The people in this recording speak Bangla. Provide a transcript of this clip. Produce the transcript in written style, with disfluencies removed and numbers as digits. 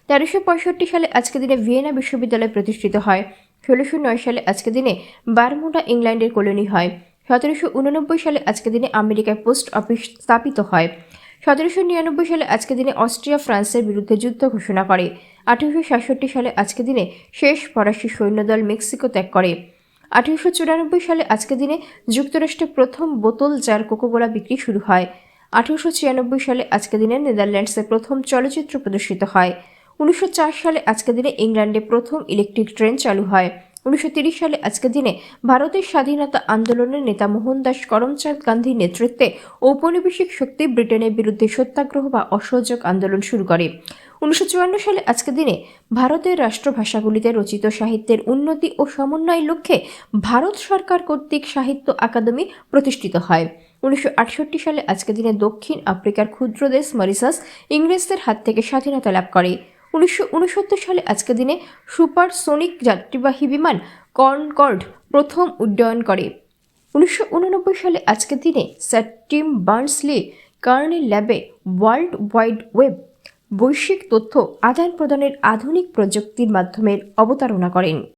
1365 সালে আজকের দিনে ভিয়েনা বিশ্ববিদ্যালয় প্রতিষ্ঠিত হয়। 1609 সালে আজকের দিনে বারমুডা ইংল্যান্ডের কলোনি হয়। 1789 সালে আজকের দিনে আমেরিকায় পোস্ট অফিস স্থাপিত হয়। 1799 সালে আজকের দিনে অস্ট্রিয়া ফ্রান্সের বিরুদ্ধে যুদ্ধ ঘোষণা করে। 1867 সালে আজকের দিনে শেষ ফরাসি সৈন্যদল মেক্সিকো ত্যাগ করে। 1894 সালে আজকের দিনে যুক্তরাষ্ট্রে প্রথম বোতলজার কোকাকোলা বিক্রি শুরু হয়। 1896 সালে আজকের দিনে নেদারল্যান্ডসে প্রথম চলচ্চিত্র প্রদর্শিত হয়। 1904 সালে আজকের দিনে ইংল্যান্ডে প্রথম ইলেকট্রিক ট্রেন চালু হয়। 1930 সালে আজকের দিনে ভারতের স্বাধীনতা আন্দোলনের নেতা মোহনদাস করমচাঁদ গান্ধীর নেতৃত্বে ঔপনিবেশিক শক্তি ব্রিটেনের বিরুদ্ধে সত্যাগ্রহ বা অসহযোগ আন্দোলন শুরু করে। 1954 সালে আজকের দিনে ভারতের রাষ্ট্রভাষাগুলিতে রচিত সাহিত্যের উন্নতি ও সমন্বয়ের লক্ষ্যে ভারত সরকার কর্তৃক সাহিত্য আকাদেমি প্রতিষ্ঠিত হয়। 1968 সালে আজকের দিনে দক্ষিণ আফ্রিকার ক্ষুদ্র দেশ মরিশাস ইংরেজদের হাত থেকে স্বাধীনতা লাভ করে। 1969 সালে আজকের দিনে সুপারসোনিক যাত্রীবাহী বিমান কনকর্ড প্রথম উড্ডয়ন করে। 1989 সালে আজকের দিনে স্যার টিম বার্নস-লি কার্নেল ল্যাবে ওয়ার্ল্ড ওয়াইড ওয়েব বৈশ্বিক তথ্য আদান প্রদানের আধুনিক প্রযুক্তির মাধ্যমে অবতারণা করেন।